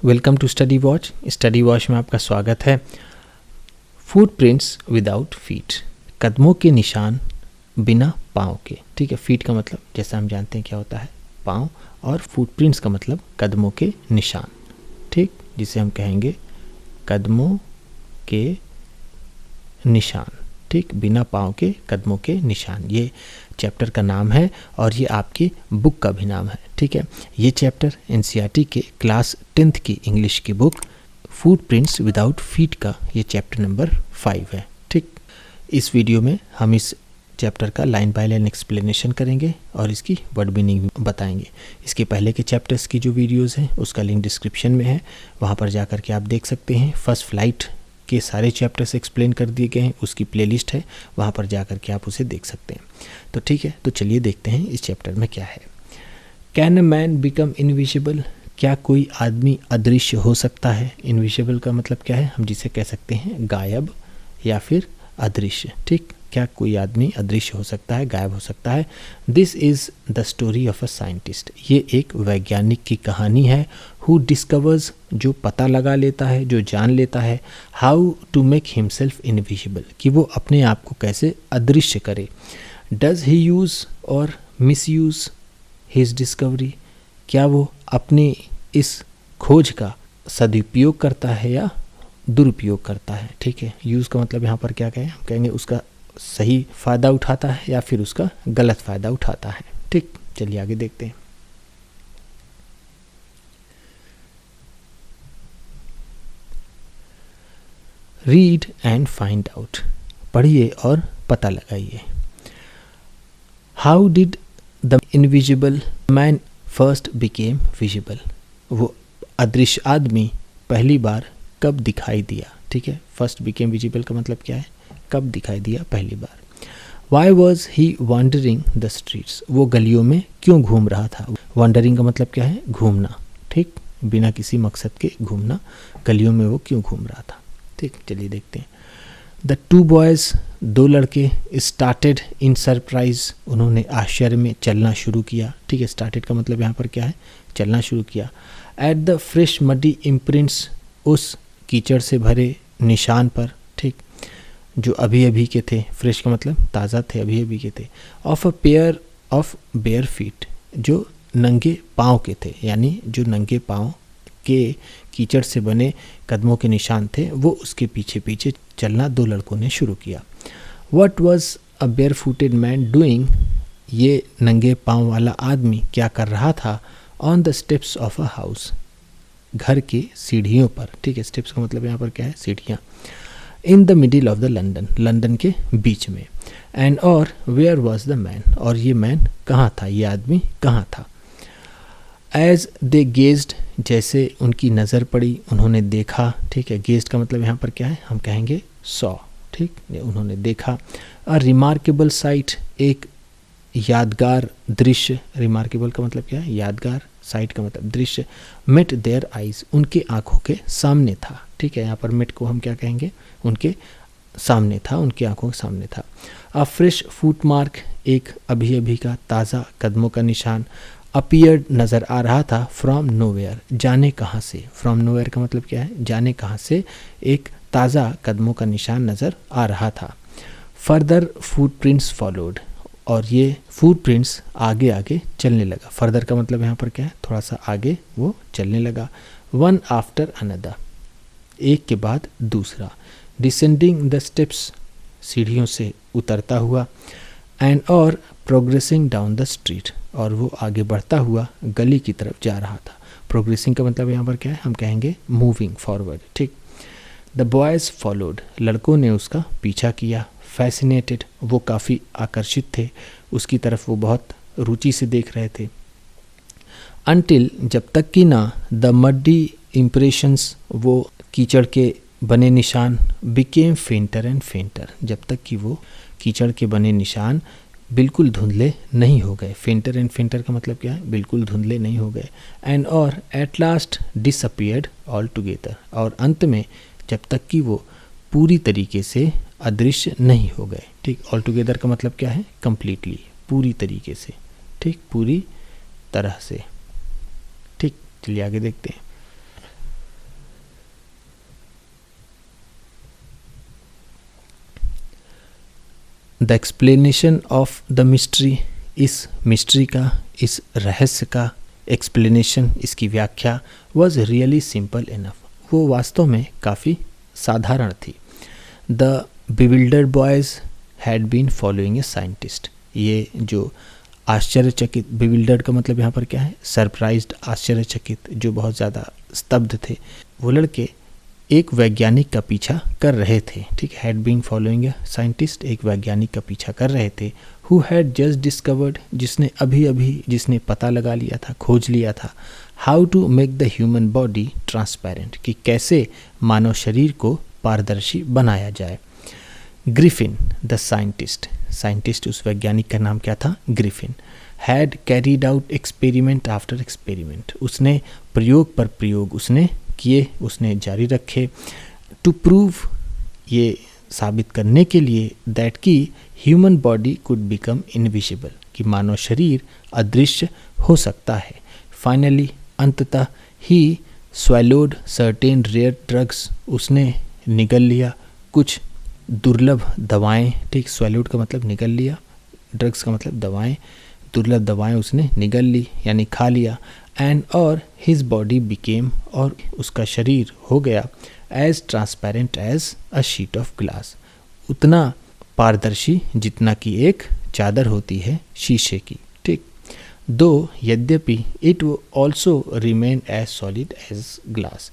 Welcome to study watch. Study watch में आपका स्वागत है। फुटप्रिंट्स विदाउट फीट, कदमों के निशान बिना पाँव के। ठीक है, फीट का मतलब जैसा हम जानते हैं क्या होता है, पाँव, और फुटप्रिंट्स का मतलब कदमों के निशान। ठीक, जिसे हम कहेंगे कदमों के निशान। ठीक, बिना पाँव के कदमों के निशान, ये चैप्टर का नाम है और ये आपकी बुक का भी नाम है। ठीक है, ये चैप्टर एनसीईआरटी के क्लास 10th की इंग्लिश की बुक फुटप्रिंट्स विदाउट फीट का ये चैप्टर नंबर 5 है। ठीक, इस वीडियो में हम इस चैप्टर का लाइन बाय लाइन एक्सप्लेनेशन करेंगे और इसकी वर्ड मीनिंग बताएंगे। इसके पहले के चैप्टर्स की जो वीडियोज़ हैं उसका लिंक डिस्क्रिप्शन में है, वहाँ पर जा कर के आप देख सकते हैं। फर्स्ट फ्लाइट के सारे चैप्टर्स एक्सप्लेन कर दिए गए हैं, उसकी प्लेलिस्ट है, वहाँ पर जा कर के आप उसे देख सकते हैं। तो ठीक है, तो चलिए देखते हैं इस चैप्टर में क्या है। Can a man become invisible, क्या कोई आदमी अदृश्य हो सकता है। इनविजिबल का मतलब क्या है, हम जिसे कह सकते हैं गायब या फिर अदृश्य। ठीक, क्या कोई आदमी अदृश्य हो सकता है, गायब हो सकता है। This is the story of a scientist, ये एक वैज्ञानिक की कहानी है। हु डिस्कवर्स, जो पता लगा लेता है, जो जान लेता है, how to make himself invisible, कि वो अपने आप को कैसे अदृश्य करे। डज ही यूज़ और मिस यूज़ हिज डिस्कवरी, क्या वो अपने इस खोज का सदुपयोग करता है या दुरुपयोग करता है। ठीक है, यूज़ का मतलब यहाँ पर क्या कहें, हम कहेंगे उसका सही फ़ायदा उठाता है या फिर उसका गलत फ़ायदा उठाता है। ठीक, चलिए आगे देखते हैं। रीड एंड फाइंड आउट, पढ़िए और पता लगाइए। How did the invisible man first became visible, वो अदृश्य आदमी पहली बार कब दिखाई दिया। ठीक है, फर्स्ट बिकेम विजिबल का मतलब क्या है, कब दिखाई दिया पहली बार। Why was he wandering the streets, वो गलियों में क्यों घूम रहा था। वॉन्डरिंग का मतलब क्या है, घूमना। ठीक, बिना किसी मकसद के घूमना, गलियों में वो क्यों घूम रहा था। ठीक, चलिए देखते हैं। द टू बॉयज़, दो लड़के, स्टार्टेड इन सरप्राइज, उन्होंने आश्चर्य में चलना शुरू किया। ठीक है, स्टार्टेड का मतलब यहाँ पर क्या है, चलना शुरू किया। At the fresh muddy imprints, उस कीचड़ से भरे निशान पर। ठीक, जो अभी अभी के थे, फ्रेश का मतलब ताज़ा थे, अभी अभी के थे। Of a pair of bare feet, जो नंगे पाँव के थे, यानी जो नंगे पाँव के कीचड़ से बने कदमों के निशान थे, वो उसके पीछे पीछे चलना दो लड़कों ने शुरू किया। What was a barefooted man doing, ये नंगे पाँव वाला आदमी क्या कर रहा था। On the steps of a house, घर की सीढ़ियों पर। ठीक है, स्टेप्स का मतलब यहाँ पर क्या है, सीढ़ियाँ। In the middle of the London, London के बीच में। एंड और वेयर वॉज द मैन, और ये मैन कहाँ था, ये आदमी कहाँ था। एज दे गेज्ड, जैसे उनकी नज़र पड़ी, उन्होंने देखा। ठीक है, गेज्ड का मतलब यहाँ पर क्या है, हम कहेंगे सॉ। ठीक, उन्होंने देखा। अ रिमार्केबल साइट, एक यादगार दृश्य। रिमार्केबल का मतलब क्या है, यादगार, साइट का मतलब दृश्य। मेट देयर आइज, उनके आंखों के सामने था। ठीक है, यहाँ पर मेट को हम क्या कहेंगे, उनके सामने था, उनकी आंखों के सामने था। अ फ्रेश फुट मार्क, एक अभी अभी का ताज़ा कदमों का निशान। अपीयर्ड, नज़र आ रहा था। फ्रॉम नोवेयर, जाने कहाँ से। फ्रॉम नोवेयर का मतलब क्या है, जाने कहाँ से एक ताज़ा कदमों का निशान नज़र आ रहा था। फर्दर फुटप्रिंट्स फॉलोड, और ये फुटप्रिंट्स आगे आगे चलने लगा। फर्दर का मतलब यहाँ पर क्या है, थोड़ा सा आगे वो चलने लगा। वन आफ्टर अनदर, एक के बाद दूसरा। डिसेंडिंग द स्टेप्स, सीढ़ियों से उतरता हुआ। एंड और प्रोग्रेसिंग डाउन द स्ट्रीट, और वो आगे बढ़ता हुआ गली की तरफ जा रहा था। प्रोग्रेसिंग का मतलब यहाँ पर क्या है, हम कहेंगे मूविंग फॉरवर्ड। ठीक, द बॉयज़ फॉलोड, लड़कों ने उसका पीछा किया। फैसिनेटेड, वो काफ़ी आकर्षित थे, उसकी तरफ वो बहुत रुचि से देख रहे थे। अनटिल, जब तक कि ना, द मड्डी इम्प्रेशंस, वो कीचड़ के बने निशान, बिकेम फेंटर एंड फेंटर, जब तक कि वो कीचड़ के बने निशान बिल्कुल धुंधले नहीं हो गए। फेंटर एंड फेंटर का मतलब क्या है, बिल्कुल धुंधले नहीं हो गए। एंड और at last disappeared all together, और अंत में जब तक कि वो पूरी तरीके से अदृश्य नहीं हो गए। ठीक, ऑल टुगेदर का मतलब क्या है, कंप्लीटली, पूरी तरीके से। ठीक, पूरी तरह से। ठीक, चलिए आगे देखते हैं। The explanation of the mystery, इस मिस्ट्री का, इस रहस्य का एक्सप्लेनेशन, इसकी व्याख्या वॉज रियली सिंपल इनफ, वो वास्तव में काफ़ी साधारण थी. The bewildered boys had been following a scientist, ये जो आश्चर्यचकित, बिविल्डर्ड का मतलब यहाँ पर क्या है, सरप्राइज्ड, आश्चर्यचकित, जो बहुत ज़्यादा स्तब्ध थे, वो लड़के एक वैज्ञानिक का पीछा कर रहे थे. ठीक, had been following a scientist, एक वैज्ञानिक का पीछा कर रहे थे. हु हैड जस्ट डिस्कवर्ड, जिसने अभी अभी, जिसने पता लगा लिया था, खोज लिया था, how to make the human body transparent, कि कैसे मानव शरीर को पारदर्शी बनाया जाए. ग्रिफिन द साइंटिस्ट, साइंटिस्ट उस वैज्ञानिक का नाम क्या था, Griffin. Had carried out experiment after experiment, उसने प्रयोग पर प्रयोग उसने किए, उसने जारी रखे. टू प्रूव, ये साबित करने के लिए, दैट की human body could become invisible, कि मानव शरीर अदृश्य हो सकता है. फाइनली, अंततः, ही स्वैलोड सर्टेन रेयर ड्रग्स, उसने निगल लिया कुछ दुर्लभ दवाएं. ठीक, स्वैलोड का मतलब निगल लिया, ड्रग्स का मतलब दवाएं, दुर्लभ दवाएं उसने निगल ली यानी खा लिया. एंड और हिज बॉडी बिकेम, और उसका शरीर हो गया, as transparent as a sheet of glass, उतना पारदर्शी जितना कि एक चादर होती है शीशे की. ठीक, दो यद्यपि, it also remain as solid as glass,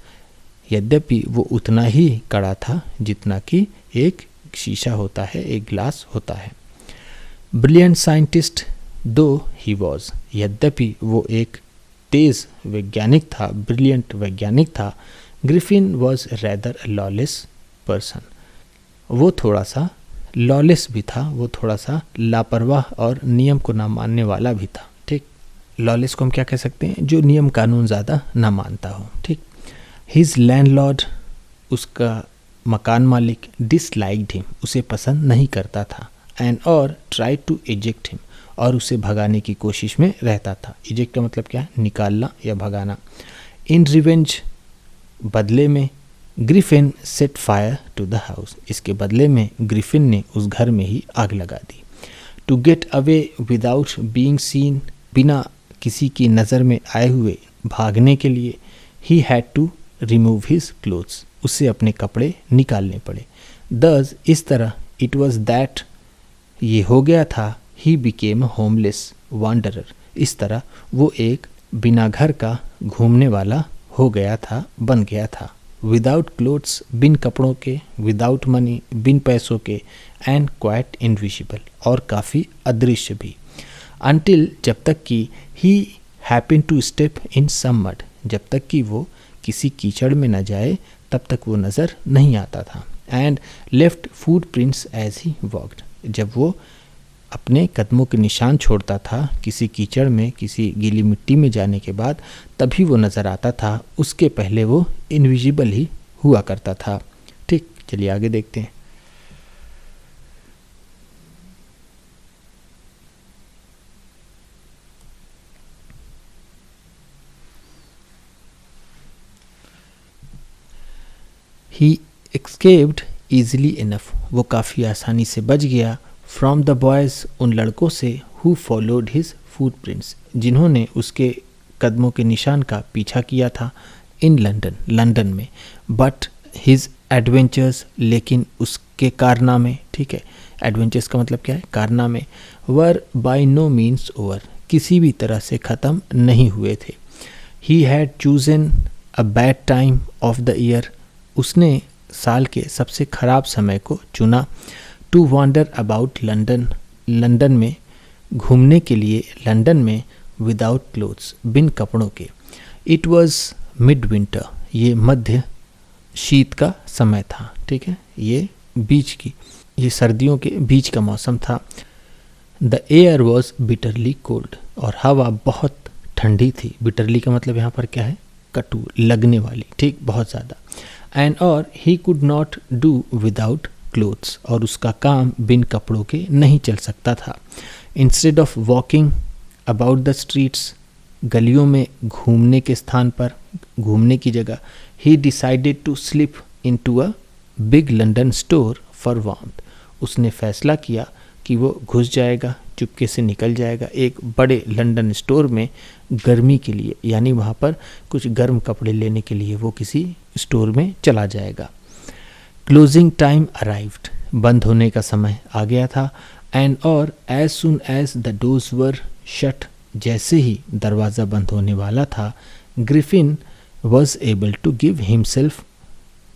यद्यपि वो उतना ही कड़ा था जितना कि एक शीशा होता है, एक ग्लास होता है. ब्रिलियंट साइंटिस्ट दो ही वॉज, यद्यपि वो एक तेज वैज्ञानिक था, ब्रिलियंट वैज्ञानिक था. Griffin was rather a lawless person, वो थोड़ा सा लॉलेस भी था, वो थोड़ा सा लापरवाह और नियम को ना मानने वाला भी था. ठीक, लॉलेस को हम क्या कह सकते हैं, जो नियम कानून ज़्यादा ना मानता हो. ठीक, हिज लैंडलॉर्ड, उसका मकान मालिक, डिसलाइक्ड हिम, उसे पसंद नहीं करता था. एंड और ट्राई टू एजेक्ट हिम, और उसे भगाने की कोशिश में रहता था. इजेक्ट का मतलब क्या है, निकालना या भगाना. इन रिवेंज, बदले में, Griffin set fire to the house, इसके बदले में ग्रिफिन ने उस घर में ही आग लगा दी. To get away without being seen, बिना किसी की नज़र में आए हुए भागने के लिए, he had to remove his clothes, उससे अपने कपड़े निकालने पड़े. दस, इस तरह, इट वॉज दैट, ये हो गया था, ही बिकेम होमलेस वांडरर, इस तरह वो एक बिना घर का घूमने वाला हो गया था, बन गया था. विदाउट क्लोथ्स, बिन कपड़ों के, विदाउट मनी, बिन पैसों के, एंड क्वाइट इनविजिबल, और काफ़ी अदृश्य भी. अनटिल, जब तक कि he happen to step in some mud, जब तक कि वो किसी कीचड़ में न जाए तब तक वो नज़र नहीं आता था. And left footprints as he walked, जब वो अपने कदमों के निशान छोड़ता था किसी कीचड़ में, किसी गीली मिट्टी में जाने के बाद, तभी वो नज़र आता था, उसके पहले वो इनविजिबल ही हुआ करता था. ठीक, चलिए आगे देखते हैं. ही escaped easily enough, वो काफ़ी आसानी से बच गया. फ्रॉम द बॉयज़, उन लड़कों से, हु फॉलोड हिज फुटप्रिंट्स, जिन्होंने उसके कदमों के निशान का पीछा किया था. इन लंदन, लंदन में. बट हिज एडवेंचर्स, लेकिन उसके कारनामे, ठीक है, एडवेंचर्स का मतलब क्या है, कारनामे, were by no means over, किसी भी तरह से ख़त्म नहीं हुए थे. He had chosen a bad time of the year, उसने साल के सबसे ख़राब समय को चुना. To wander about London, London में घूमने के लिए, लंदन में. विदाउट क्लोथ्स, बिन कपड़ों के. इट वॉज मिड विंटर, ये मध्य शीत का समय था. ठीक है, ये बीच की, ये सर्दियों के बीच का मौसम था. The air was bitterly cold, और हवा बहुत ठंडी थी. बिटरली का मतलब यहाँ पर क्या है, कटु, लगने वाली. ठीक, बहुत ज़्यादा. एंड और ही could not do without clothes, और उसका काम बिन कपड़ों के नहीं चल सकता था. Instead of walking about the streets, गलियों में घूमने के स्थान पर, घूमने की जगह, he decided to slip into a big London store for warmth, उसने फैसला किया कि वो घुस जाएगा, चुपके से निकल जाएगा एक बड़े लंदन स्टोर में गर्मी के लिए, यानी वहाँ पर कुछ गर्म कपड़े लेने के लिए वो किसी स्टोर में चला जाएगा। क्लोजिंग टाइम अराइव्ड, बंद होने का समय आ गया था। एंड और as soon as the doors were shut, जैसे ही दरवाज़ा बंद होने वाला था, Griffin was able to give himself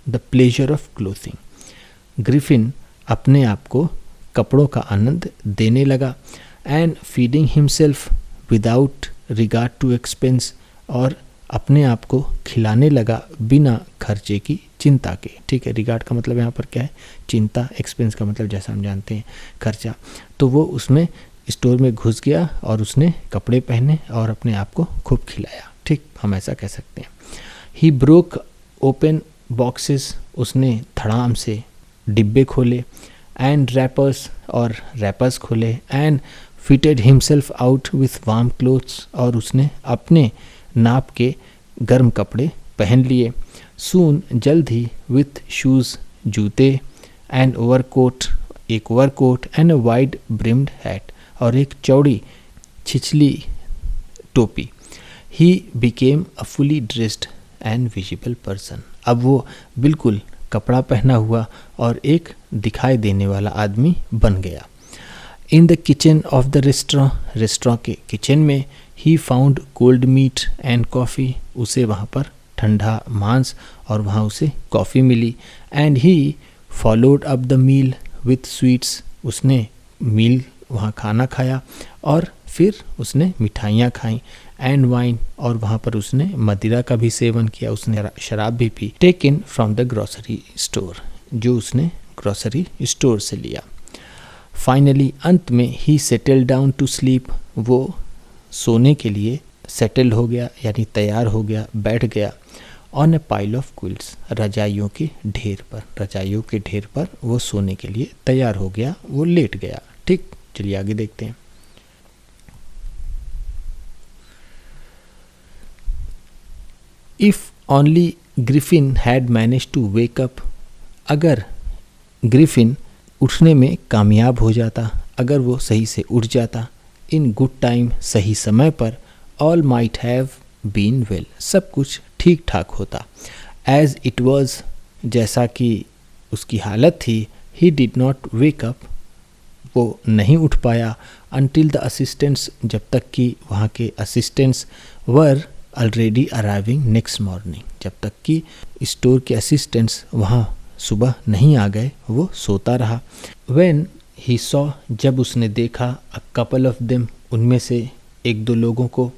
the pleasure of clothing. Griffin अपने आप को कपड़ों का आनंद देने लगा। And feeding himself without regard to expense, और अपने आप को खिलाने लगा बिना खर्चे की चिंता के। ठीक है, रिगार्ड का मतलब यहाँ पर क्या है, चिंता, एक्सपेंस का मतलब जैसा हम जानते हैं खर्चा। तो वो उसमें स्टोर में घुस गया और उसने कपड़े पहने और अपने आप को खूब खिलाया। ठीक, हम ऐसा कह सकते हैं। ही ब्रोक ओपन बॉक्सेस, उसने धड़ाम से डिब्बे खोले। एंड रैपर्स, और रैपर्स खोले। And fitted himself out with warm clothes, और उसने अपने नाप के गर्म कपड़े पहन लिए। सून, जल्द ही, विथ शूज़, जूते। एंड ओवरकोट, एक overcoat. And a wide brimmed hat, और एक चौड़ी छिछली टोपी। He became a fully dressed and visible person, अब वो बिल्कुल कपड़ा पहना हुआ और एक दिखाई देने वाला आदमी बन गया। In the kitchen of the restaurant के किचन में, he found cold meat and coffee, उसे वहाँ पर ठंडा मांस और वहाँ उसे कॉफ़ी मिली। And he followed up the meal with sweets, उसने मील वहाँ खाना खाया और फिर उसने मिठाइयाँ खाईं। एंड वाइन, और वहाँ पर उसने मदिरा का भी सेवन किया, उसने शराब भी P. Taken from the grocery store, जो उसने ग्रोसरी स्टोर से लिया। फाइनली, अंत में, ही सेटल डाउन टू स्लीप, वो सोने के लिए सेटल हो गया, यानी तैयार हो गया, बैठ गया। On a pile of quilts, रजाइयों के ढेर पर, रजाइयों के ढेर पर वो सोने के लिए तैयार हो गया, वो लेट गया। ठीक, चलिए आगे देखते हैं। If only Griffin had manage to wake up, अगर ग्रिफिन उठने में कामयाब हो जाता, अगर वो सही से उठ जाता, इन गुड टाइम, सही समय पर, all might have been well, सब कुछ ठीक ठाक होता। एज इट वॉज, जैसा कि उसकी हालत थी, he did not wake up, वो नहीं उठ पाया। अनटिल द असिस्टेंट्स, जब तक कि वहाँ के assistants were already arriving next morning, जब तक कि स्टोर के असिस्टेंट्स वहाँ सुबह नहीं आ गए, वो सोता रहा। व्हेन ही सॉ, जब उसने देखा, अ कपल ऑफ देम, उनमें से एक दो लोगों को,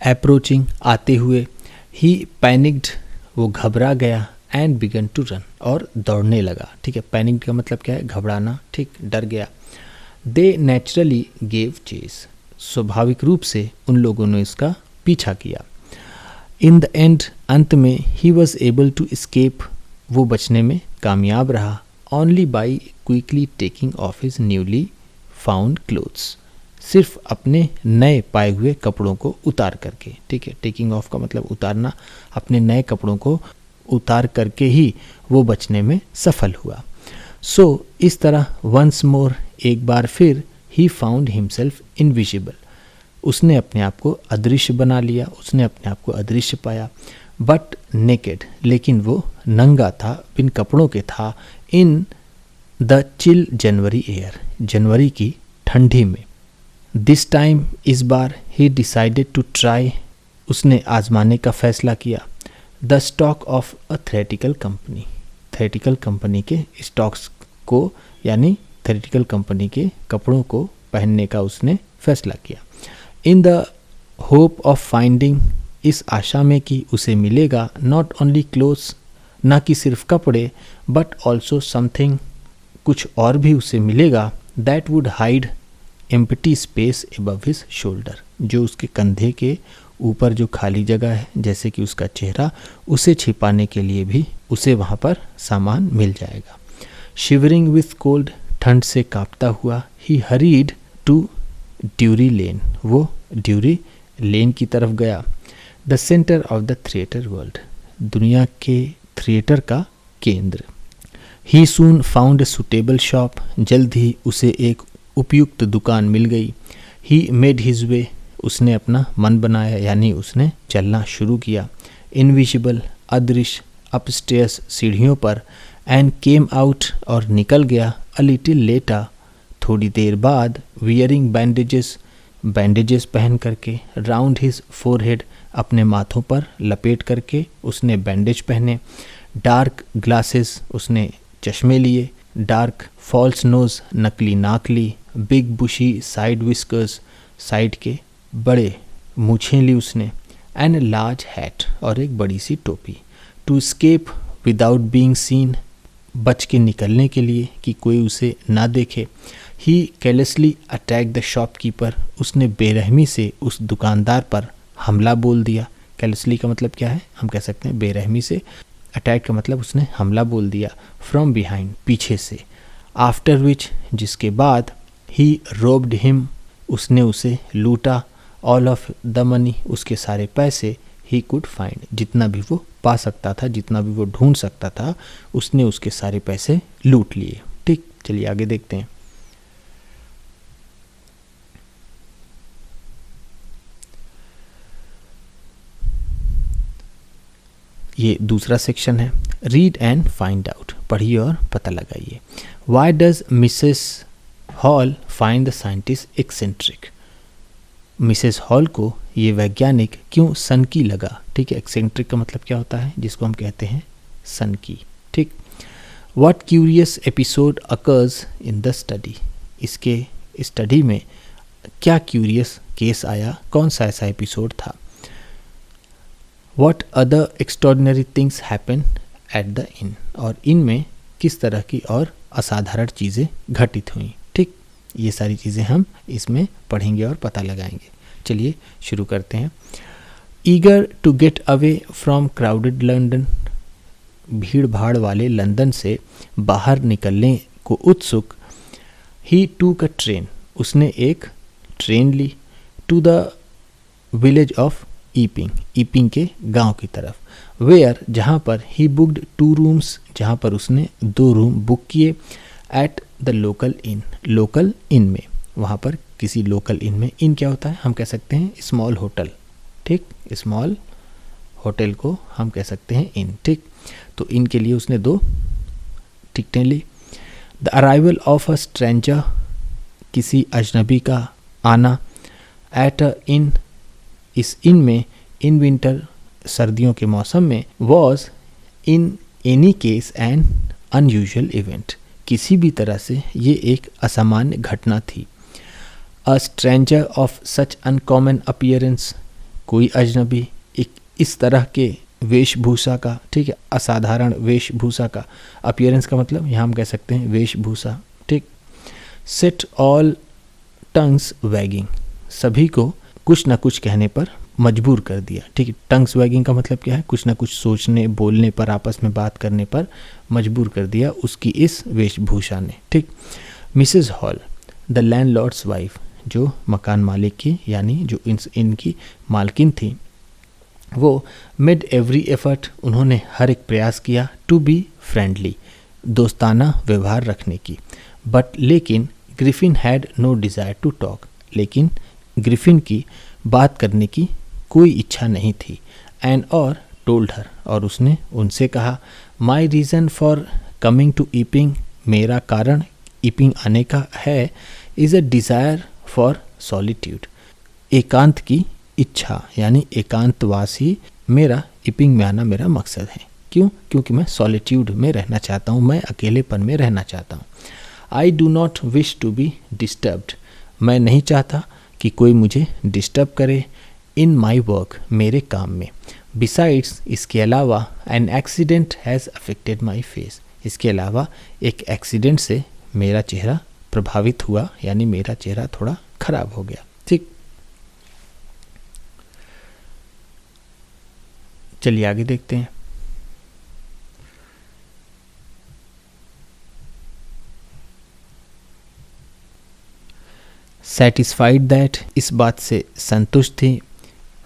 अप्रोचिंग, आते हुए। ही पैनिक्ड, वो घबरा गया। एंड बिगन टू रन, और दौड़ने लगा। ठीक है, पैनिक का मतलब क्या है, घबराना। ठीक, डर गया। दे नेचुरली गेव चेस, स्वाभाविक रूप से उन लोगों ने इसका पीछा किया। इन द एंड, अंत में, he was able to escape, वो बचने में कामयाब रहा। Only by quickly taking off his newly found clothes, सिर्फ अपने नए पाए हुए कपड़ों को उतार करके। ठीक है, टेकिंग ऑफ का मतलब उतारना, अपने नए कपड़ों को उतार करके ही वो बचने में सफल हुआ। सो इस तरह वंस मोर, एक बार फिर, ही फाउंड हिमसेल्फ इनविजिबल, उसने अपने आप को अदृश्य बना लिया, उसने अपने आप को अदृश्य पाया। बट नेकेड, लेकिन वो नंगा था, बिन कपड़ों के था। In the chill January air, जनवरी की ठंडी में। दिस टाइम, इस बार, ही डिसाइडेड टू ट्राई, उसने आजमाने का फैसला किया। The stock of a theoretical company, theoretical company के स्टॉक्स को, यानी थ्रेटिकल कंपनी के कपड़ों को पहनने का उसने फैसला किया। In the hope of finding, इस आशा में कि उसे मिलेगा, नॉट ओनली क्लोथ्स, ना कि सिर्फ कपड़े, बट ऑल्सो समथिंग, कुछ और भी उसे मिलेगा, that would hide empty space above his shoulder, जो उसके कंधे के ऊपर जो खाली जगह है, जैसे कि उसका चेहरा, उसे छिपाने के लिए भी उसे वहाँ पर सामान मिल जाएगा। शिवरिंग विथ कोल्ड, ठंड से कांपता हुआ, ही हरीड टू ड्यूरी लेन, वो ड्यूरी लेन की तरफ गया। The centre of the theatre world, दुनिया के थिएटर का केंद्र। ही सून फाउंड ए सुटेबल शॉप, जल्द ही उसे एक उपयुक्त दुकान मिल गई। ही मेड हिज वे, उसने अपना मन बनाया यानी उसने चलना शुरू किया। इनविजिबल, अदृश्य, अपस्टेयर्स, सीढ़ियों पर। एंड केम आउट, और निकल गया। अ लिटिल लेटर, थोड़ी देर बाद। वियरिंग बैंडेजेस, बैंडेजेस पहन करके। राउंड हिज फोरहेड, अपने माथों पर लपेट करके उसने बैंडेज पहने। डार्क ग्लासेस, उसने चश्मे लिए। डार्क फॉल्स नोज, नकली नाक ली। बिग बुशी साइड विस्कर्स, साइड के बड़े मूछें ली उसने। एंड लार्ज हैट, और एक बड़ी सी टोपी। To escape without being seen, बच के निकलने के लिए कि कोई उसे ना देखे। ही केयरलेसली अटैक द शॉपकीपर, उसने बेरहमी से उस दुकानदार पर हमला बोल दिया। केयरलेसली का मतलब क्या है, हम कह सकते हैं बेरहमी से। अटैक का मतलब उसने हमला बोल दिया। फ्रॉम बिहाइंड, पीछे से। आफ्टर विच, जिसके बाद। ही रोब्ड हिम, उसने उसे लूटा। ऑल ऑफ द मनी, उसके सारे पैसे। ही कुड फाइंड, जितना भी वो पा सकता था, जितना भी वो ढूंढ सकता था, उसने उसके सारे पैसे लूट लिए। ठीक, चलिए आगे देखते हैं। ये दूसरा सेक्शन है। रीड एंड फाइंड आउट, पढ़िए और पता लगाइए। Why does Mrs hall find the scientist eccentric, Mrs hall को ये वैज्ञानिक क्यों सनकी लगा। ठीक है, एक्सेंट्रिक का मतलब क्या होता है, जिसको हम कहते हैं सनकी। ठीक। What curious episode occurs in the study, इसके स्टडी में क्या क्यूरियस केस आया, कौन सा ऐसा एपिसोड था। What other extraordinary things happen at the in, और इन में किस तरह की और असाधारण चीज़ें घटित हुई। ठीक, ये सारी चीज़ें हम इसमें पढ़ेंगे और पता लगाएंगे। चलिए शुरू करते हैं। Eager to get away from crowded London, भीड़ भाड़ वाले लंदन से बाहर निकलने को उत्सुक। ही टूक अ ट्रेन, उसने एक ट्रेन ली। To the village of Epping, Epping के गांव की तरफ। वेयर, जहाँ पर। ही बुक्ड 2 रूम्स, जहाँ पर उसने 2 रूम बुक किए। At the local inn, local inn में, वहाँ पर किसी लोकल इन में। इन क्या होता है, हम कह सकते हैं स्मॉल होटल। ठीक, स्मॉल होटल को हम कह सकते हैं इन। ठीक, तो इन के लिए उसने 2 टिकटें ली। The arrival of a stranger, किसी अजनबी का आना। एट अ इन, इस इन में। इन विंटर, सर्दियों के मौसम में। Was in any case N unusual event, किसी भी तरह से ये एक असामान्य घटना थी। A stranger of such uncommon appearance, कोई अजनबी एक इस तरह के वेशभूषा का। ठीक है, असाधारण वेशभूषा का। अपीयरेंस का मतलब यहाँ हम कह सकते हैं वेशभूषा। ठीक। सेट ऑल टंग्स वैगिंग, सभी को कुछ ना कुछ कहने पर मजबूर कर दिया। ठीक है, टंग्स वैगिंग का मतलब क्या है, कुछ ना कुछ सोचने बोलने पर, आपस में बात करने पर मजबूर कर दिया उसकी इस वेशभूषा ने। ठीक। Mrs hall, the landlords wife, जो मकान मालिक की यानी जो इनकी मालकिन थी, वो मेड एवरी एफर्ट, उन्होंने हर एक प्रयास किया। टू बी फ्रेंडली, दोस्ताना व्यवहार रखने की। बट लेकिन Griffin had no desire to talk, लेकिन ग्रिफिन की बात करने की कोई इच्छा नहीं थी। एंड और टोल्ड हर, और उसने उनसे कहा। My reason for coming to Iping, मेरा कारण ईपिंग आने का है। Is a desire for solitude, एकांत की इच्छा यानी एकांतवास ही मेरा ईपिंग में आना मेरा मकसद है। क्यों, क्योंकि मैं सॉलिट्यूड में रहना चाहता हूँ, मैं अकेलेपन में रहना चाहता हूँ। I do not wish to be disturbed, मैं नहीं चाहता कि कोई मुझे डिस्टर्ब करे। इन माई वर्क, मेरे काम में। बिसाइड्स, इसके अलावा। An accident has affected my face, इसके अलावा एक एक्सीडेंट से मेरा चेहरा प्रभावित हुआ, यानी मेरा चेहरा थोड़ा खराब हो गया। ठीक, चलिए आगे देखते हैं। सेटिस्फाइड दैट, इस बात से संतुष्ट थी।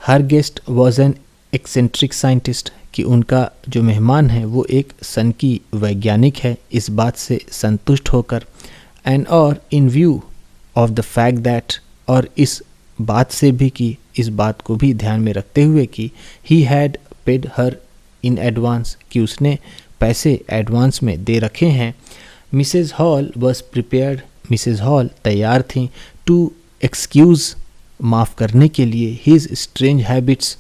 हर guest was an eccentric scientist, कि उनका जो मेहमान है वो एक सनकी वैज्ञानिक है, इस बात से संतुष्ट होकर। एंड और इन view of the fact that, और इस बात से भी कि इस बात को भी ध्यान में रखते हुए कि he had paid her in advance, कि उसने पैसे एडवांस में दे रखे हैं। Mrs Hall was prepared, Mrs Hall तैयार थी, टू एक्सक्यूज़, माफ़ करने के लिए, हिज स्ट्रेंज हैबिट्स,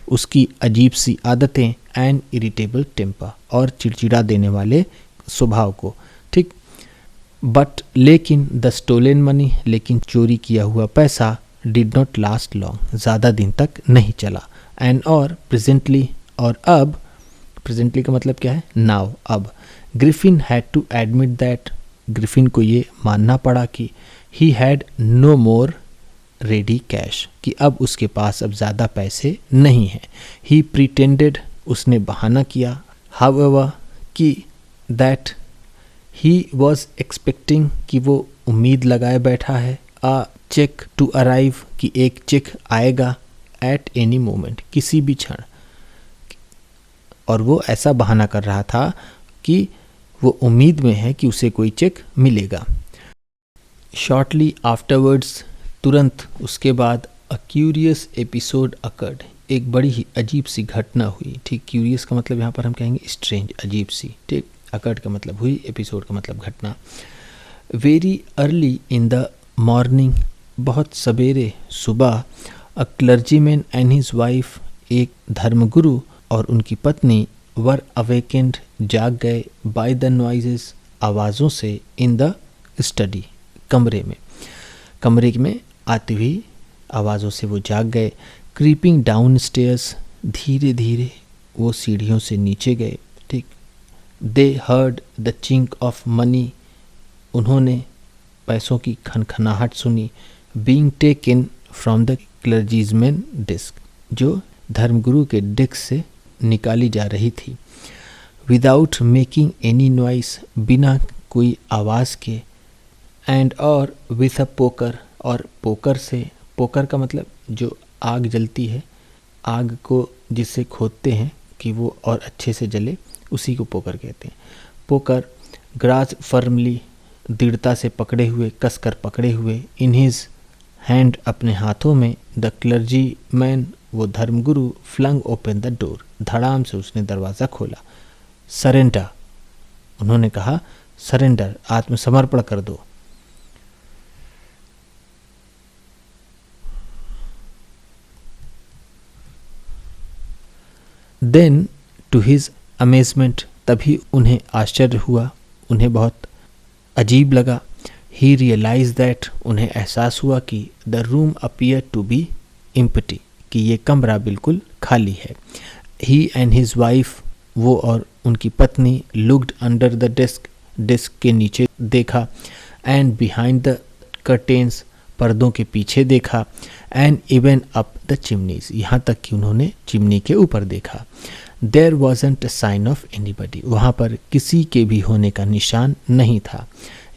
उसकी अजीब सी आदतें, एंड इरिटेबल टेम्पर, और चिड़चिड़ा देने वाले स्वभाव को। ठीक। बट लेकिन द स्टोलन मनी, लेकिन चोरी किया हुआ पैसा, डिड नॉट लास्ट लॉन्ग, ज़्यादा दिन तक नहीं चला। एंड और प्रेजेंटली, और अब, प्रेजेंटली का मतलब क्या है, नाउ, अब। Griffin had to admit that, Griffin को ये मानना पड़ा कि he had no more ready cash, कि अब उसके पास अब ज़्यादा पैसे नहीं हैं। ही प्रिटेंडेड, उसने बहाना किया, हाउएवर, कि दैट ही वॉज एक्सपेक्टिंग, कि वो उम्मीद लगाए बैठा है, अ चेक टू अराइव, कि एक चेक आएगा, एट एनी मोमेंट, किसी भी क्षण। और वो ऐसा बहाना कर रहा था कि वो उम्मीद में है कि उसे कोई चेक मिलेगा। शॉर्टली आफ्टरवर्ड्स, तुरंत उसके बाद, अ क्यूरियस एपिसोड अकर्ड, एक बड़ी ही अजीब सी घटना हुई। ठीक, क्यूरियस का मतलब यहाँ पर हम कहेंगे स्ट्रेंज, अजीब सी। ठीक, अकर्ड का मतलब हुई, एपिसोड का मतलब घटना। Very early in the morning, बहुत सवेरे सुबह, अ क्लर्जीमैन एंड हिज वाइफ, एक धर्मगुरु और उनकी पत्नी, वर अवेकेंड, जाग गए, बाय द नॉइजेस, आवाज़ों से, इन द स्टडी, कमरे में, कमरे में आती हुई आवाज़ों से वो जाग गए। क्रीपिंग डाउन स्टेयर्स, धीरे धीरे वो सीढ़ियों से नीचे गए। ठीक। They heard the chink of money, उन्होंने पैसों की खनखनाहट सुनी। Being taken from the clergyman's desk, जो धर्मगुरु के डिस्क से निकाली जा रही थी। विदाउट मेकिंग एनी नॉइस, बिना कोई आवाज़ के। एंड और विथ अ पोकर, और पोकर से, पोकर का मतलब जो आग जलती है, आग को जिससे खोदते हैं कि वो और अच्छे से जले, उसी को पोकर कहते हैं। पोकर, ग्राज फर्मली, दृढ़ता से पकड़े हुए, कसकर पकड़े हुए। इन हिज हैंड, अपने हाथों में। द क्लर्जी मैन, वो धर्मगुरु, फ्लंग ओपन द डोर, धड़ाम से उसने दरवाज़ा खोला। सरेंडर, उन्होंने कहा, सरेंडर, आत्मसमर्पण कर दो। देन टू हिज अमेजमेंट, तभी उन्हें आश्चर्य हुआ, उन्हें बहुत अजीब लगा। ही रियलाइज दैट, उन्हें एहसास हुआ कि the room appear to be empty, कि ये कमरा बिल्कुल खाली है। ही एंड हिज वाइफ, वो और उनकी पत्नी, looked under the desk, desk के नीचे देखा। एंड बिहाइंड द कर्टेन्स, पर्दों के पीछे देखा। And even up the chimneys, यहाँ तक कि उन्होंने चिमनी के ऊपर देखा। There wasn't a sign of anybody, वहाँ पर किसी के भी होने का निशान नहीं था।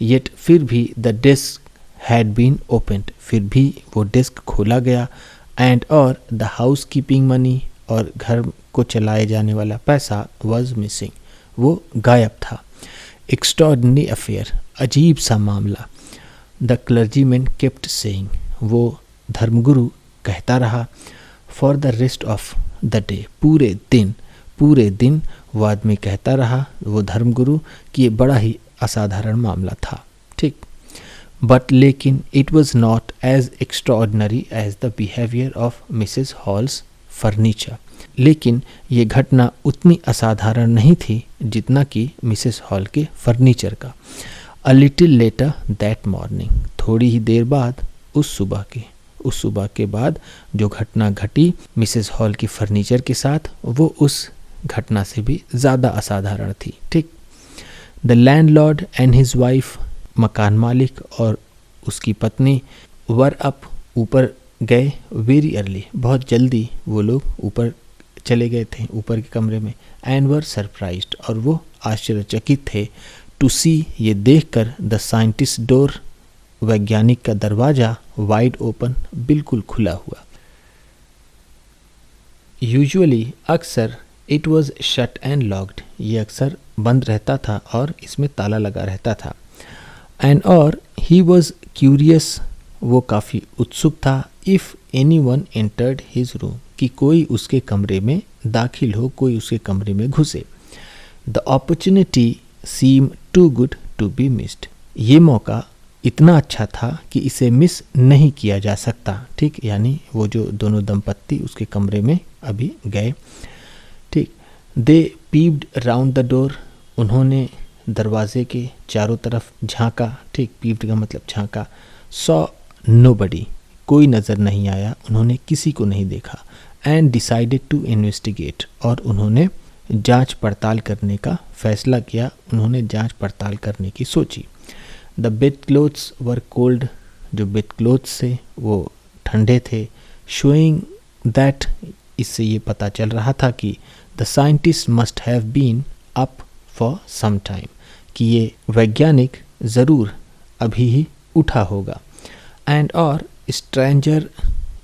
येट, फिर भी, the desk had been opened, फिर भी वो डेस्क खोला गया। एंड और द हाउस कीपिंग मनी, और घर को चलाए जाने वाला पैसा, वॉज मिसिंग, वो गायब था। एक्स्ट्राऑर्डिनरी अफेयर, अजीब सा मामला। द क्लर्जीमैन केप्ट सेइंग, वो धर्मगुरु कहता रहा। For the rest of the day, पूरे दिन वो आदमी कहता रहा, वो धर्मगुरु, कि ये बड़ा ही असाधारण मामला था। ठीक। बट लेकिन, it was not as extraordinary as the behaviour of Mrs Hall's furniture, लेकिन ये घटना उतनी असाधारण नहीं थी जितना कि मिसेस हॉल के फर्नीचर का। A little letter that morning, थोड़ी ही देर बाद, उस सुबह के बाद जो घटना घटी मिसेस हॉल की फर्नीचर के साथ, वो उस घटना से भी ज़्यादा असाधारण थी। ठीक। The landlord and his wife, मकान मालिक और उसकी पत्नी, वर अप, ऊपर गए, वेरी अर्ली, बहुत जल्दी वो लोग ऊपर चले गए थे, ऊपर के कमरे में। एंड वर सरप्राइज्ड, और वो आश्चर्यचकित थे। टू सी, ये देखकर, द साइंटिस्ट डोर, वैज्ञानिक का दरवाज़ा वाइड ओपन, बिल्कुल खुला हुआ। यूजुअली, अक्सर, it was shut and locked, ये अक्सर बंद रहता था और इसमें ताला लगा रहता था। एंड और ही वॉज क्यूरियस, वो काफ़ी उत्सुक था। If any one entered his room, कि कोई उसके कमरे में दाखिल हो, कोई उसके कमरे में घुसे। The opportunity seem too good to be missed, ये मौका इतना अच्छा था कि इसे मिस नहीं किया जा सकता। ठीक, यानी वो जो दोनों दंपत्ति उसके कमरे में अभी गए। ठीक, दे पीप्ड राउंड द डोर, उन्होंने दरवाजे के चारों तरफ झांका। ठीक, पीप्ड का मतलब झांका। सॉ नोबडी, कोई नज़र नहीं आया, उन्होंने किसी को नहीं देखा। एंड डिसाइडेड टू इन्वेस्टिगेट, और उन्होंने जांच पड़ताल करने का फैसला किया, उन्होंने जांच पड़ताल करने की सोची। The bed clothes were cold, जो बेड क्लोथ्स थे वो ठंडे थे। शोइंग दैट, इससे ये पता चल रहा था कि the scientist must have been up for some time, कि ये वैज्ञानिक ज़रूर अभी ही उठा होगा। एंड और स्ट्रेंजर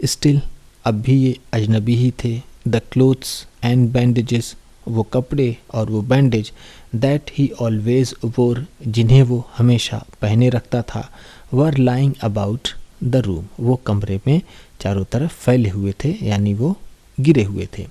स्टिल, अब भी ये अजनबी ही थे। द क्लोथ्स एंड बैंडेजेस, वो कपड़े और वो बैंडेज, दैट ही ऑलवेज वोर, जिन्हें वो हमेशा पहने रखता था, were lying about the room, वो कमरे में चारों तरफ फैले हुए थे, यानी वो गिरे हुए थे।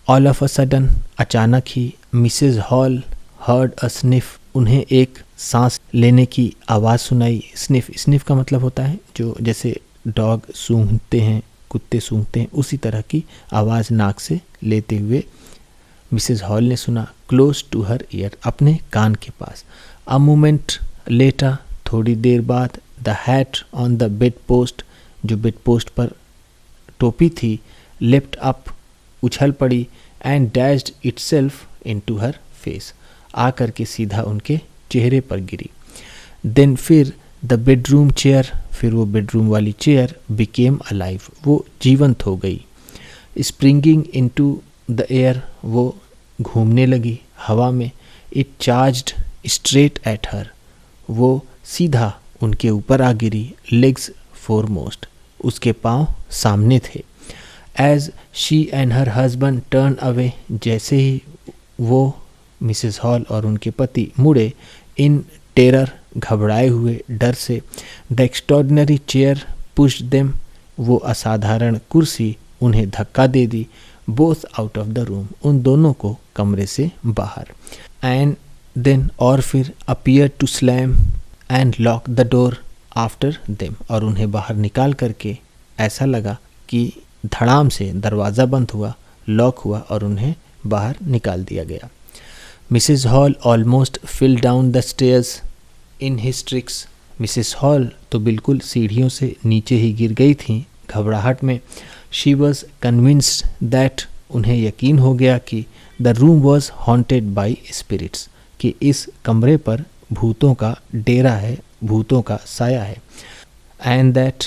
ऑल ऑफ अ सडन, अचानक ही, Mrs Hall heard a sniff, उन्हें एक सांस लेने की आवाज़ सुनाई। स्निफ, स्निफ का मतलब होता है जो जैसे डॉग सूंघते हैं, कुत्ते सूंघते हैं, उसी तरह की आवाज़ नाक से लेते हुए मिसेज हॉल ने सुना। क्लोज टू हर ईयर, अपने कान के पास। अ मोमेंट लेटर, थोड़ी देर बाद। The hat on the bed post, जो बेड पोस्ट पर टोपी थी, लेफ्ट अप, उछल पड़ी। And dashed itself into her face, आकर के सीधा उनके चेहरे पर गिरी। देन फिर द बेडरूम चेयर, फिर वो बेडरूम वाली चेयर बिकेम अलाइव, वो जीवंत हो गई। स्प्रिंगिंग इनटू द एयर, वो घूमने लगी हवा में। It charged straight at her, वो सीधा उनके ऊपर आ गिरी। लेग्स फोरमोस्ट, उसके पांव सामने थे। As she and her husband turn away, जैसे ही वो मिसेस हॉल और उनके पति मुड़े, इन टेरर, घबराए हुए डर से। The extraordinary chair pushed them, वो असाधारण कुर्सी उन्हें धक्का दे दी। Both out of the room, उन दोनों को कमरे से बाहर। एंड देन, और फिर appear to slam and lock the door after them, और उन्हें बाहर निकाल करके ऐसा लगा कि धड़ाम से दरवाज़ा बंद हुआ, लॉक हुआ और उन्हें बाहर निकाल दिया गया। Mrs Hall almost fell down the stairs in hysterics, Mrs Hall तो बिल्कुल सीढ़ियों से नीचे ही गिर गई थीं घबराहट में। शी वॉज कन्विंस्ड दैट, उन्हें यकीन हो गया कि the room was haunted by spirits, कि इस कमरे पर भूतों का डेरा है, भूतों का साया है। एंड दैट,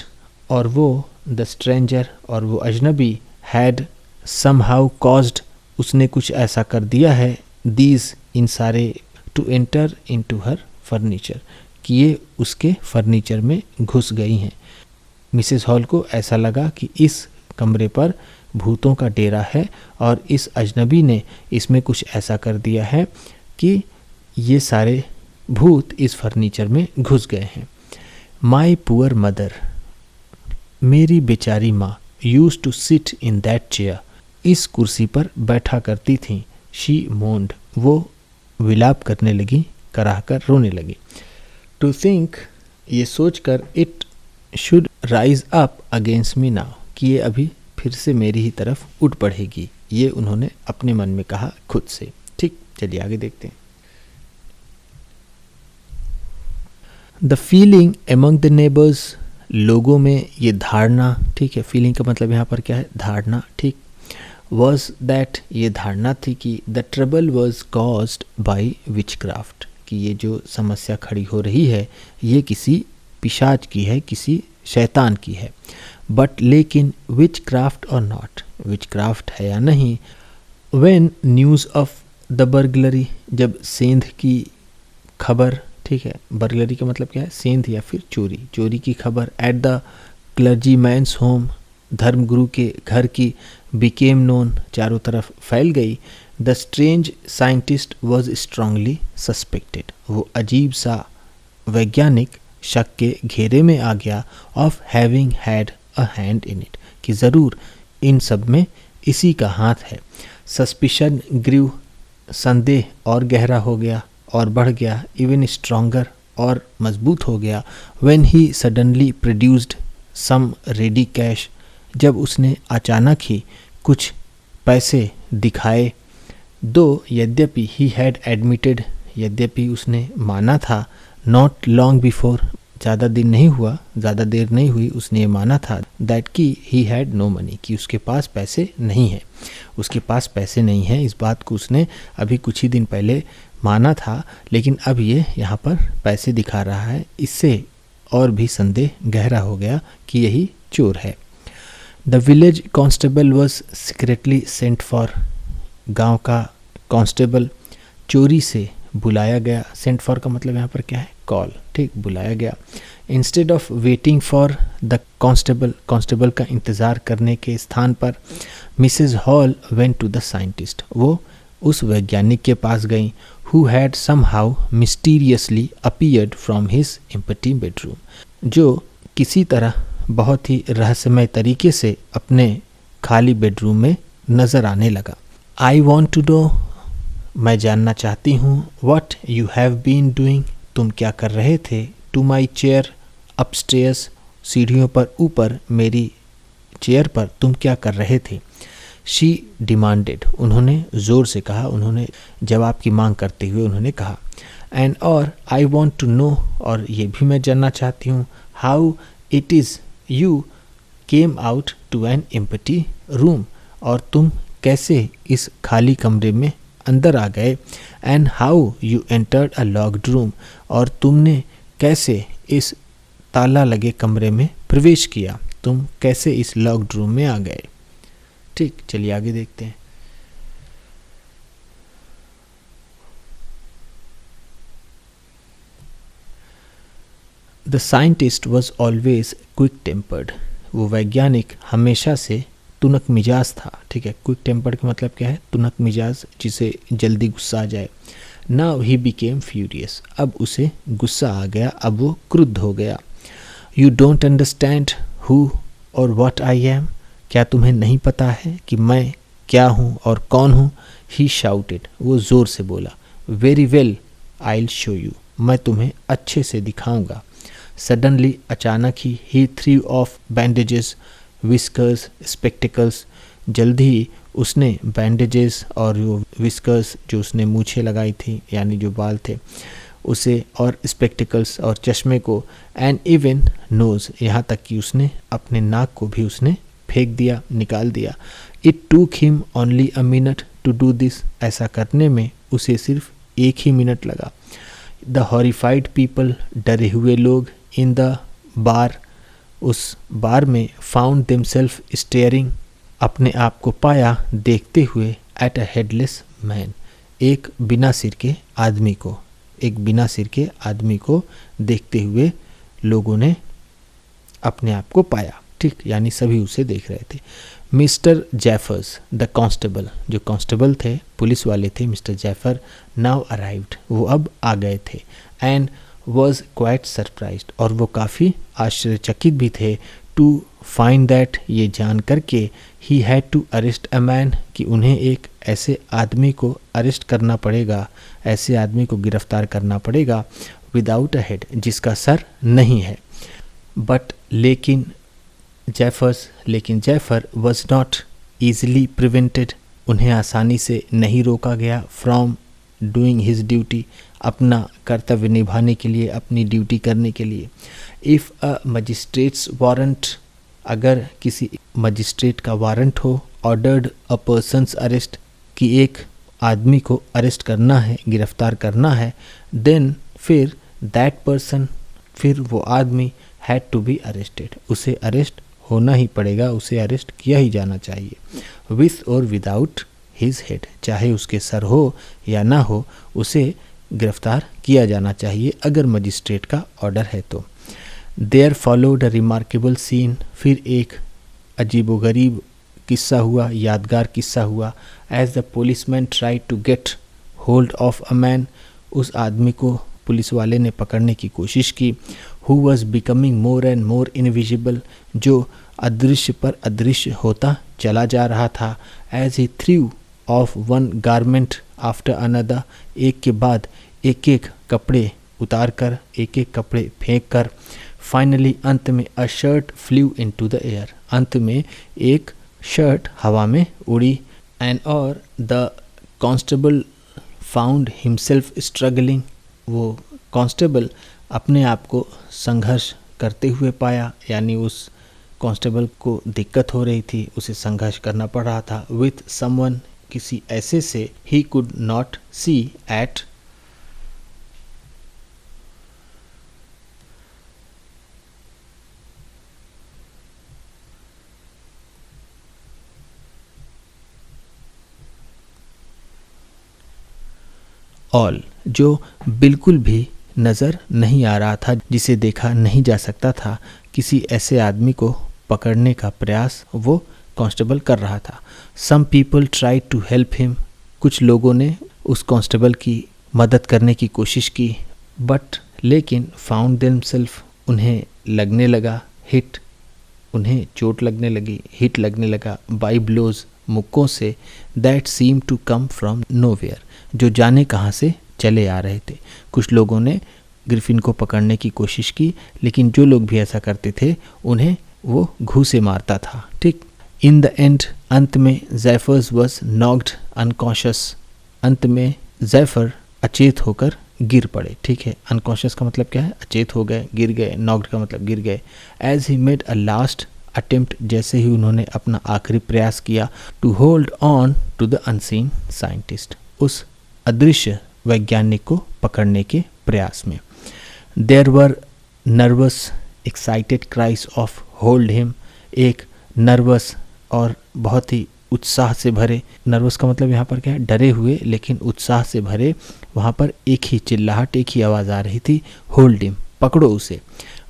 और वो द स्ट्रेंजर, और वो अजनबी, हैड समहाउ कॉज्ड, उसने कुछ ऐसा कर दिया है, दीज, इन सारे, to enter into her furniture, कि ये उसके फर्नीचर में घुस गई हैं। मिसेस हॉल को ऐसा लगा कि इस कमरे पर भूतों का डेरा है और इस अजनबी ने इसमें कुछ ऐसा कर दिया है कि ये सारे भूत इस फर्नीचर में घुस गए हैं। माई पुअर मदर, मेरी बेचारी माँ, use to sit in that chair, इस कुर्सी पर बैठा करती थी। शी मोन्ड, वो विलाप करने लगी, कराहकर रोने लगी। टू थिंक, ये सोचकर, it should rise up against me now, कि ये अभी फिर से मेरी ही तरफ उठ पड़ेगी, ये उन्होंने अपने मन में कहा खुद से। ठीक, चलिए आगे देखते हैं। The feeling among the neighbours, लोगों में ये धारणा, ठीक है, फीलिंग का मतलब यहाँ पर क्या है, धारणा, ठीक। वॉज दैट, ये धारणा थी कि the trouble was caused by witchcraft, कि ये जो समस्या खड़ी हो रही है ये किसी पिशाच की है, किसी शैतान की है। बट लेकिन विच क्राफ्ट और नॉट, विच क्राफ्ट है या नहीं, when news of the burglary, जब सेंध की खबर, ठीक है, बर्गलरी का मतलब क्या है, सेंध या फिर चोरी, चोरी की खबर at the clergyman's home, धर्मगुरु के घर की, बिकेम नोन, चारों तरफ फैल गई, the strange scientist was strongly suspected, वो अजीब सा वैज्ञानिक शक के घेरे में आ गया, of having had a hand in it, कि ज़रूर इन सब में इसी का हाथ है। सस्पिशन ग्रीव, संदेह और गहरा हो गया और बढ़ गया, इवन स्ट्रॉन्गर, और मजबूत हो गया, when he suddenly produced some ready cash, जब उसने अचानक ही कुछ पैसे दिखाए, दो यद्यपि ही हैड एडमिटेड, यद्यपि उसने माना था, नॉट लॉन्ग बिफोर, ज़्यादा दिन नहीं हुआ, ज़्यादा देर नहीं हुई, उसने ये माना था, दैट कि ही हैड नो मनी, कि उसके पास पैसे नहीं है, उसके पास पैसे नहीं है, इस बात को उसने अभी कुछ ही दिन पहले माना था, लेकिन अब ये यहाँ पर पैसे दिखा रहा है, इससे और भी संदेह गहरा हो गया कि यही चोर है। The village constable was secretly sent for, गांव का कांस्टेबल चोरी से बुलाया गया, सेंट फॉर का मतलब यहाँ पर क्या है, कॉल, ठीक, बुलाया गया। Instead of waiting for the constable, constable का इंतज़ार करने के स्थान पर, Mrs Hall went to the scientist, वो उस वैज्ञानिक के पास गई, who had somehow mysteriously appeared from his empty bedroom, जो किसी तरह बहुत ही रहस्यमय तरीके से अपने खाली बेडरूम में नज़र आने लगा। आई वॉन्ट टू नो, मैं जानना चाहती हूँ, what you have been doing, तुम क्या कर रहे थे, टू माई चेयर अपस्टेयर्स, सीढ़ियों पर ऊपर मेरी चेयर पर तुम क्या कर रहे थे। शी डिमांडेड, उन्होंने ज़ोर से कहा, उन्होंने जवाब की मांग करते हुए उन्होंने कहा। एंड और आई वॉन्ट टू नो, और ये भी मैं जानना चाहती हूँ, how it is you came out to an empty room, और तुम कैसे इस खाली कमरे में अंदर आ गए। And how you entered a locked room, और तुमने कैसे इस ताला लगे कमरे में प्रवेश किया, तुम कैसे इस लॉक्ड रूम में आ गए। ठीक, चलिए आगे देखते हैं। The scientist was always quick tempered, वो वैज्ञानिक हमेशा से तुनक मिजाज था, ठीक है, क्विक टेम्पर्ड का मतलब क्या है, तुनक मिजाज, जिसे जल्दी गुस्सा आ जाए। नाउ ही बिकेम फ्यूरियस, अब उसे गुस्सा आ गया, अब वो क्रुद्ध हो गया। यू डोंट अंडरस्टैंड हु और व्हाट आई एम, क्या तुम्हें नहीं पता है कि मैं क्या हूँ और कौन हूँ। ही शाउटेड, वो ज़ोर से बोला। Very well I will show you, मैं तुम्हें अच्छे से दिखाऊंगा। सडनली, अचानक ही threw off bandages, whiskers, spectacles, जल्दी ही उसने बैंडेजेस और वो विस्कर्स जो उसने मूछें लगाई थी यानी जो बाल थे उसे, और स्पेक्टिकल्स और चश्मे को, एंड इवन नोज़, यहाँ तक कि उसने अपने नाक को भी उसने फेंक दिया, निकाल दिया। It took him only a minute to do this, ऐसा करने में उसे सिर्फ 1 ही मिनट लगा। द हॉरिफाइड पीपल, डरे हुए लोग, इन द बार, उस बार में, फाउंड देमसेल्फ स्टेयरिंग, अपने आप को पाया देखते हुए, एट अ हेडलेस मैन, एक बिना सिर के आदमी को, एक बिना सिर के आदमी को देखते हुए लोगों ने अपने आप को पाया, ठीक, यानी सभी उसे देख रहे थे। मिस्टर जैफर्स द कांस्टेबल, जो कांस्टेबल थे, पुलिस वाले थे, मिस्टर जैफर, नाउ अराइव्ड, वो अब आ गए थे। एंड वॉज क्वाइट सरप्राइज्ड, और वो काफ़ी आश्चर्यचकित भी थे, टू फाइंड दैट, ये जान करके, he had to arrest a man, कि उन्हें एक ऐसे आदमी को अरेस्ट करना पड़ेगा, ऐसे आदमी को गिरफ्तार करना पड़ेगा, विदाउट अ हेड, जिसका सर नहीं है। बट लेकिन जैफर वॉज नॉट ईजिली प्रिवेंटेड, उन्हें आसानी से नहीं रोका गया, फ्रॉम डूइंग हिज ड्यूटी, अपना कर्तव्य निभाने के लिए, अपनी ड्यूटी करने के लिए। इफ़ अ मजिस्ट्रेट्स वारंट, अगर किसी मजिस्ट्रेट का वारंट हो, ऑर्डर्ड अ पर्सनस अरेस्ट, कि एक आदमी को अरेस्ट करना है, गिरफ्तार करना है, देन फिर दैट पर्सन, फिर वो आदमी, हैड टू बी अरेस्टेड, उसे अरेस्ट होना ही पड़ेगा, उसे अरेस्ट किया ही जाना चाहिए, विथ और विदाउट हिज हेड, चाहे उसके सर हो या ना हो उसे गिरफ्तार किया जाना चाहिए अगर मजिस्ट्रेट का ऑर्डर है तो। There followed a remarkable scene, फिर एक अजीबोगरीब किस्सा हुआ, यादगार किस्सा हुआ। As the policeman try to get hold of a man, उस आदमी को पुलिस वाले ने पकड़ने की कोशिश की। Who was becoming more and more invisible, जो अदृश्य पर अदृश्य होता चला जा रहा था। As he threw off one garment after another, एक के बाद एक एक कपड़े उतार कर, एक एक कपड़े फेंक कर। फाइनली, अंत में a shirt flew into the air, अंत में एक शर्ट हवा में उड़ी। एंड और the constable found himself struggling, वो कांस्टेबल अपने आप को संघर्ष करते हुए पाया, यानी उस कांस्टेबल को दिक्कत हो रही थी, उसे संघर्ष करना पड़ रहा था। विथ समवन, किसी ऐसे से, he could not see at all, जो बिल्कुल भी नज़र नहीं आ रहा था, जिसे देखा नहीं जा सकता था। किसी ऐसे आदमी को पकड़ने का प्रयास वो कांस्टेबल कर रहा था। Some people try to help him, कुछ लोगों ने उस कांस्टेबल की मदद करने की कोशिश की। बट लेकिन फाउंड देमसेल्फ, उन्हें लगने लगा, हिट, उन्हें चोट लगने लगी, हिट लगने लगा, बाई ब्लोज, मुक्कों से, that seem to come from nowhere, जो जाने कहाँ से चले आ रहे थे। कुछ लोगों ने ग्रिफिन को पकड़ने की कोशिश की, लेकिन जो लोग भी ऐसा करते थे उन्हें वो घूंसे मारता था। ठीक, इन द एंड, अंत में, ज़ैफर्स वॉज नॉक्ड अनकॉन्शियस, अंत में ज़ैफर अचेत होकर गिर पड़े। ठीक है, अनकॉन्शियस का मतलब क्या है, अचेत हो गए, गिर गए। नॉक्ड का मतलब गिर गए। As he made a last attempt, जैसे ही उन्होंने अपना आखिरी प्रयास किया, to hold on to the unseen scientist, उस अदृश्य वैज्ञानिक को पकड़ने के प्रयास में। There were nervous excited cries of hold him, एक नर्वस और बहुत ही उत्साह से भरे, नर्वस का मतलब यहाँ पर क्या है, डरे हुए, लेकिन उत्साह से भरे, वहाँ पर एक ही चिल्लाहट, एक ही आवाज़ आ रही थी, होल्ड हिम, पकड़ो उसे।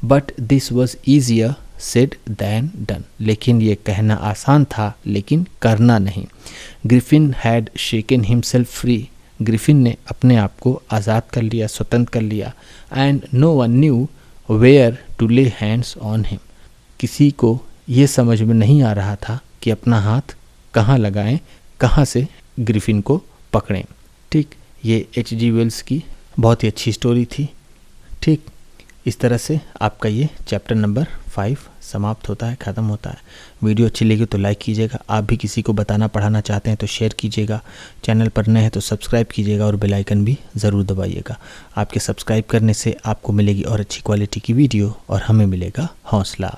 But this was easier said then done, लेकिन ये कहना आसान था लेकिन करना नहीं। Griffin had shaken himself free, Griffin ने अपने आप को आज़ाद कर लिया, स्वतंत्र कर लिया। And no one knew where to lay hands on him, किसी को ये समझ में नहीं आ रहा था कि अपना हाथ कहाँ लगाएं, कहाँ से ग्रिफिन को पकड़ें। ठीक, ये H.G. वेल्स की बहुत ही अच्छी स्टोरी थी। ठीक, इस तरह से आपका ये चैप्टर नंबर 5 समाप्त होता है, ख़त्म होता है। वीडियो अच्छी लगी तो लाइक कीजिएगा। आप भी किसी को बताना पढ़ाना चाहते हैं तो शेयर कीजिएगा। चैनल पर नए हैं तो सब्सक्राइब कीजिएगा और बेल आइकन भी ज़रूर दबाइएगा। आपके सब्सक्राइब करने से आपको मिलेगी और अच्छी क्वालिटी की वीडियो और हमें मिलेगा हौसला।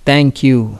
Thank you.